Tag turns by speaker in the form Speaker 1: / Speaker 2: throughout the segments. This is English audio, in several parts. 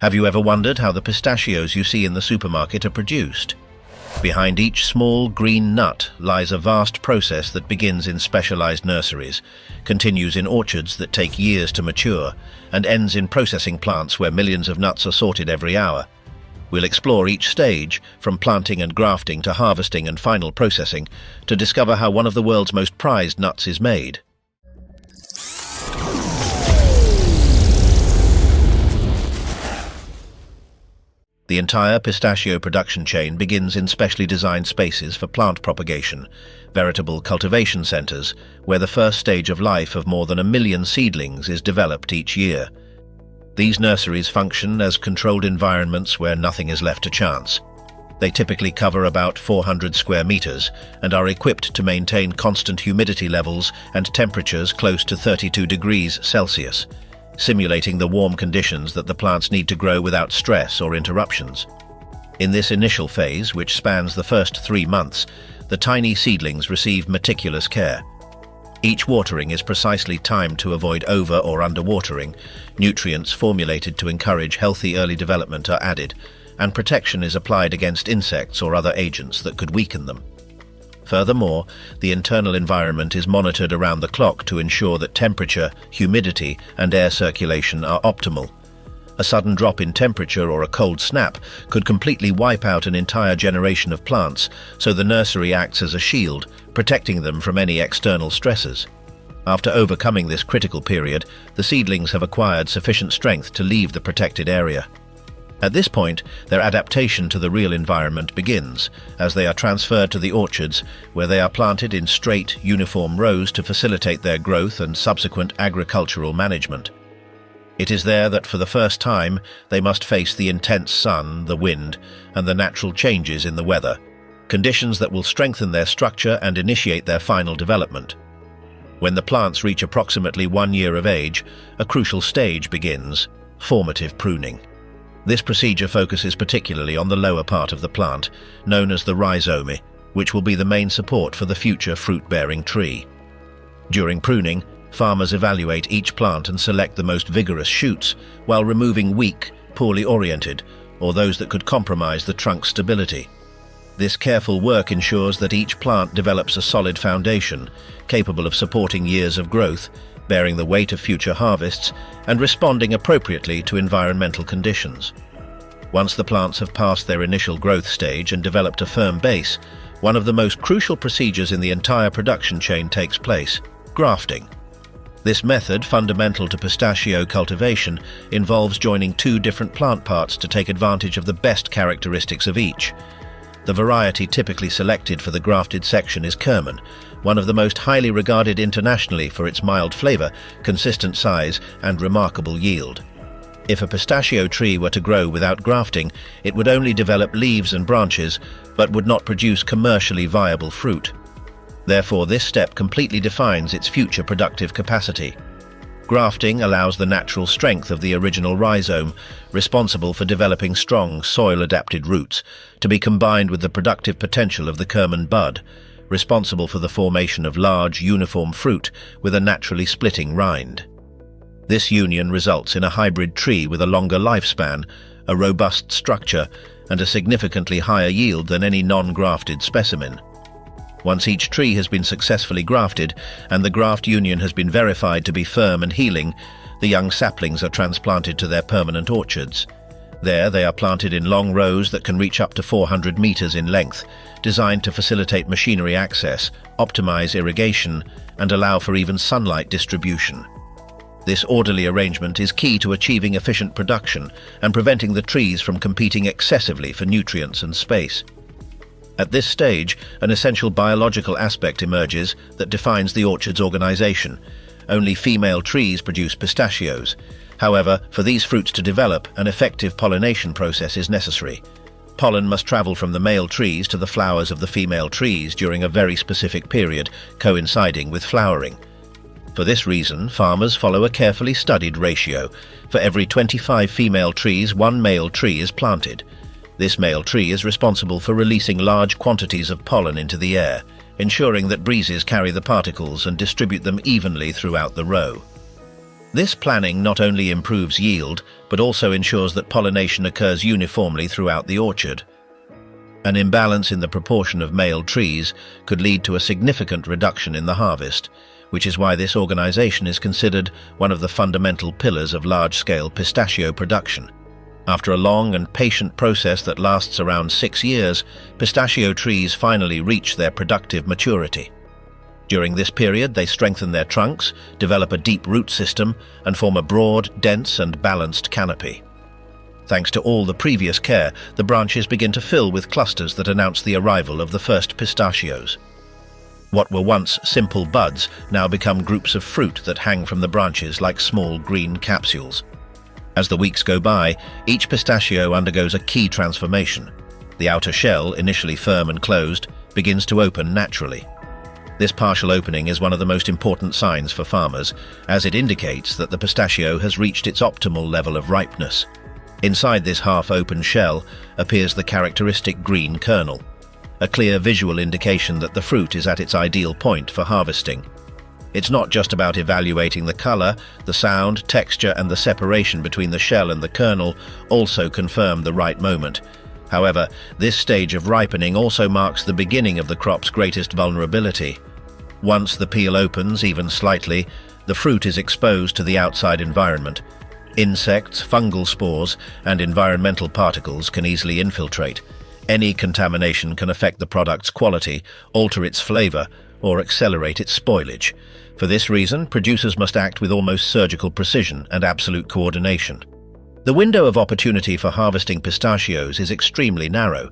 Speaker 1: Have you ever wondered how the pistachios you see in the supermarket are produced? Behind each small green nut lies a vast process that begins in specialized nurseries, continues in orchards that take years to mature, and ends in processing plants where millions of nuts are sorted every hour. We'll explore each stage, from planting and grafting to harvesting and final processing, to discover how one of the world's most prized nuts is made. The entire pistachio production chain begins in specially designed spaces for plant propagation, veritable cultivation centers, where the first stage of life of more than 1 million seedlings is developed each year. These nurseries function as controlled environments where nothing is left to chance. They typically cover about 400 square meters and are equipped to maintain constant humidity levels and temperatures close to 32 degrees Celsius, simulating the warm conditions that the plants need to grow without stress or interruptions. In this initial phase, which spans the first 3 months, the tiny seedlings receive meticulous care. Each watering is precisely timed to avoid over- or underwatering, nutrients formulated to encourage healthy early development are added, and protection is applied against insects or other agents that could weaken them. Furthermore, the internal environment is monitored around the clock to ensure that temperature, humidity, and air circulation are optimal. A sudden drop in temperature or a cold snap could completely wipe out an entire generation of plants, so the nursery acts as a shield, protecting them from any external stresses. After overcoming this critical period, the seedlings have acquired sufficient strength to leave the protected area. At this point, their adaptation to the real environment begins, as they are transferred to the orchards, where they are planted in straight, uniform rows to facilitate their growth and subsequent agricultural management. It is there that for the first time, they must face the intense sun, the wind, and the natural changes in the weather, conditions that will strengthen their structure and initiate their final development. When the plants reach approximately 1 year of age, a crucial stage begins: formative pruning. This procedure focuses particularly on the lower part of the plant, known as the rhizome, which will be the main support for the future fruit-bearing tree. During pruning, farmers evaluate each plant and select the most vigorous shoots, while removing weak, poorly oriented, or those that could compromise the trunk's stability. This careful work ensures that each plant develops a solid foundation, capable of supporting years of growth, bearing the weight of future harvests, and responding appropriately to environmental conditions. Once the plants have passed their initial growth stage and developed a firm base, one of the most crucial procedures in the entire production chain takes place: grafting. This method, fundamental to pistachio cultivation, involves joining 2 different plant parts to take advantage of the best characteristics of each. The variety typically selected for the grafted section is Kerman, one of the most highly regarded internationally for its mild flavor, consistent size, and remarkable yield. If a pistachio tree were to grow without grafting, it would only develop leaves and branches, but would not produce commercially viable fruit. Therefore, this step completely defines its future productive capacity. Grafting allows the natural strength of the original rhizome, responsible for developing strong, soil-adapted roots, to be combined with the productive potential of the Kerman bud, responsible for the formation of large, uniform fruit with a naturally splitting rind. This union results in a hybrid tree with a longer lifespan, a robust structure, and a significantly higher yield than any non-grafted specimen. Once each tree has been successfully grafted and the graft union has been verified to be firm and healing, the young saplings are transplanted to their permanent orchards. There, they are planted in long rows that can reach up to 400 meters in length, designed to facilitate machinery access, optimize irrigation, and allow for even sunlight distribution. This orderly arrangement is key to achieving efficient production and preventing the trees from competing excessively for nutrients and space. At this stage, an essential biological aspect emerges that defines the orchard's organization. Only female trees produce pistachios. However, for these fruits to develop, an effective pollination process is necessary. Pollen must travel from the male trees to the flowers of the female trees during a very specific period, coinciding with flowering. For this reason, farmers follow a carefully studied ratio. For every 25 female trees, 1 male tree is planted. This male tree is responsible for releasing large quantities of pollen into the air, ensuring that breezes carry the particles and distribute them evenly throughout the row. This planning not only improves yield, but also ensures that pollination occurs uniformly throughout the orchard. An imbalance in the proportion of male trees could lead to a significant reduction in the harvest, which is why this organization is considered one of the fundamental pillars of large-scale pistachio production. After a long and patient process that lasts around 6 years, pistachio trees finally reach their productive maturity. During this period, they strengthen their trunks, develop a deep root system, and form a broad, dense, and balanced canopy. Thanks to all the previous care, the branches begin to fill with clusters that announce the arrival of the first pistachios. What were once simple buds now become groups of fruit that hang from the branches like small green capsules. As the weeks go by, each pistachio undergoes a key transformation. The outer shell, initially firm and closed, begins to open naturally. This partial opening is one of the most important signs for farmers, as it indicates that the pistachio has reached its optimal level of ripeness. Inside this half-open shell appears the characteristic green kernel, a clear visual indication that the fruit is at its ideal point for harvesting. It's not just about evaluating the color, the sound, texture, and the separation between the shell and the kernel also confirm the right moment. However, this stage of ripening also marks the beginning of the crop's greatest vulnerability. Once the peel opens, even slightly, the fruit is exposed to the outside environment. Insects, fungal spores, and environmental particles can easily infiltrate. Any contamination can affect the product's quality, alter its flavor, or accelerate its spoilage. For this reason, producers must act with almost surgical precision and absolute coordination. The window of opportunity for harvesting pistachios is extremely narrow.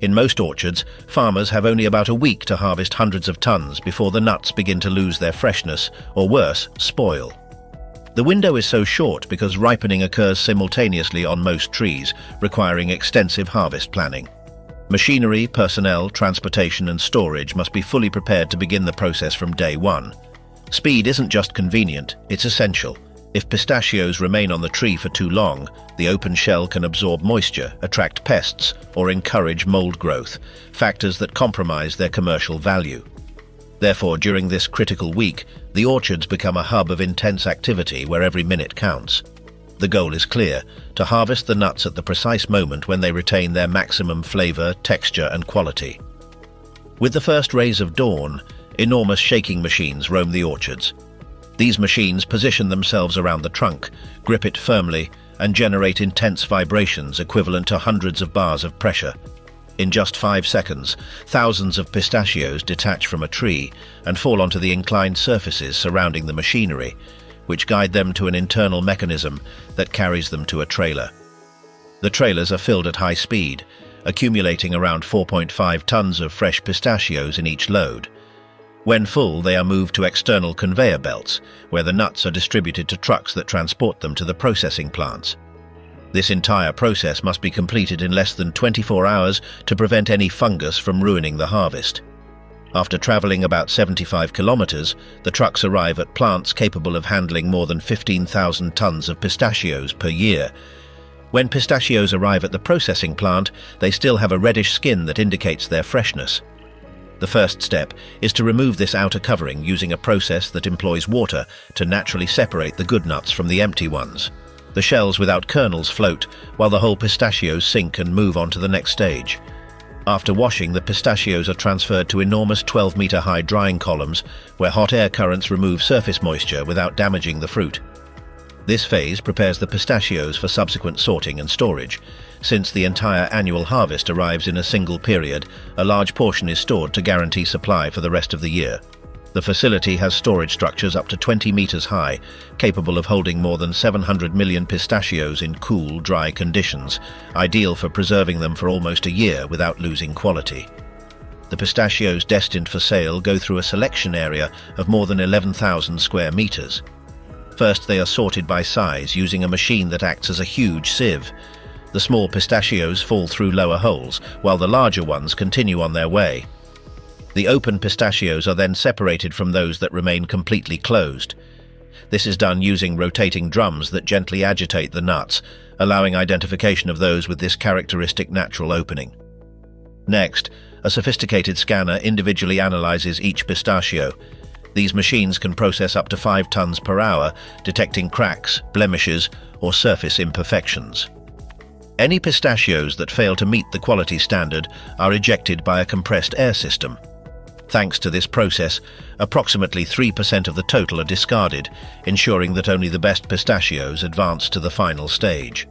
Speaker 1: In most orchards, farmers have only about a week to harvest hundreds of tons before the nuts begin to lose their freshness, or worse, spoil. The window is so short because ripening occurs simultaneously on most trees, requiring extensive harvest planning. Machinery, personnel, transportation, and storage must be fully prepared to begin the process from day one. Speed isn't just convenient, it's essential. If pistachios remain on the tree for too long, the open shell can absorb moisture, attract pests, or encourage mold growth, factors that compromise their commercial value. Therefore, during this critical week, the orchards become a hub of intense activity where every minute counts. The goal is clear: to harvest the nuts at the precise moment when they retain their maximum flavor, texture, and quality. With the first rays of dawn, enormous shaking machines roam the orchards. These machines position themselves around the trunk, grip it firmly, and generate intense vibrations equivalent to hundreds of bars of pressure. In just 5 seconds, thousands of pistachios detach from a tree and fall onto the inclined surfaces surrounding the machinery, which guide them to an internal mechanism that carries them to a trailer. The trailers are filled at high speed, accumulating around 4.5 tons of fresh pistachios in each load. When full, they are moved to external conveyor belts, where the nuts are distributed to trucks that transport them to the processing plants. This entire process must be completed in less than 24 hours to prevent any fungus from ruining the harvest. After traveling about 75 kilometers, the trucks arrive at plants capable of handling more than 15,000 tons of pistachios per year. When pistachios arrive at the processing plant, they still have a reddish skin that indicates their freshness. The first step is to remove this outer covering using a process that employs water to naturally separate the good nuts from the empty ones. The shells without kernels float, while the whole pistachios sink and move on to the next stage. After washing, the pistachios are transferred to enormous 12-meter-high drying columns, where hot air currents remove surface moisture without damaging the fruit. This phase prepares the pistachios for subsequent sorting and storage. Since the entire annual harvest arrives in a single period, a large portion is stored to guarantee supply for the rest of the year. The facility has storage structures up to 20 meters high, capable of holding more than 700 million pistachios in cool, dry conditions, ideal for preserving them for almost a year without losing quality. The pistachios destined for sale go through a selection area of more than 11,000 square meters. First, they are sorted by size using a machine that acts as a huge sieve. The small pistachios fall through lower holes, while the larger ones continue on their way. The open pistachios are then separated from those that remain completely closed. This is done using rotating drums that gently agitate the nuts, allowing identification of those with this characteristic natural opening. Next, a sophisticated scanner individually analyzes each pistachio. These machines can process up to 5 tons per hour, detecting cracks, blemishes, or surface imperfections. Any pistachios that fail to meet the quality standard are ejected by a compressed air system. Thanks to this process, approximately 3% of the total are discarded, ensuring that only the best pistachios advance to the final stage.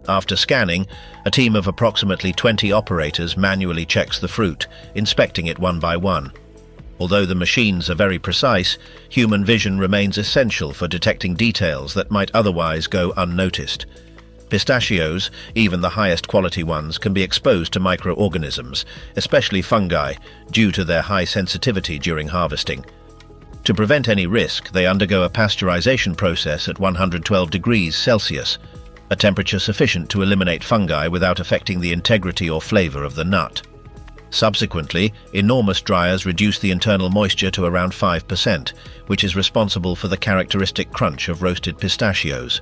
Speaker 1: After scanning, a team of approximately 20 operators manually checks the fruit, inspecting it one by one. Although the machines are very precise, human vision remains essential for detecting details that might otherwise go unnoticed. Pistachios, even the highest quality ones, can be exposed to microorganisms, especially fungi, due to their high sensitivity during harvesting. To prevent any risk, they undergo a pasteurization process at 112 degrees Celsius, a temperature sufficient to eliminate fungi without affecting the integrity or flavor of the nut. Subsequently, enormous dryers reduce the internal moisture to around 5%, which is responsible for the characteristic crunch of roasted pistachios.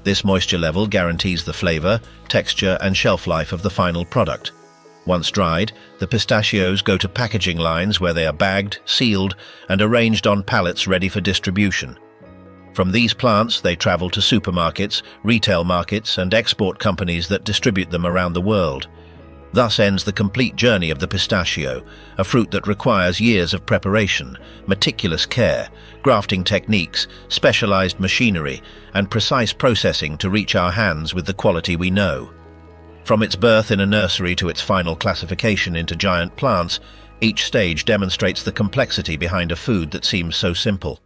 Speaker 1: This moisture level guarantees the flavor, texture, and shelf life of the final product. Once dried, the pistachios go to packaging lines where they are bagged, sealed, and arranged on pallets ready for distribution. From these plants, they travel to supermarkets, retail markets, and export companies that distribute them around the world. Thus ends the complete journey of the pistachio, a fruit that requires years of preparation, meticulous care, grafting techniques, specialized machinery, and precise processing to reach our hands with the quality we know. From its birth in a nursery to its final classification into giant plants, each stage demonstrates the complexity behind a food that seems so simple.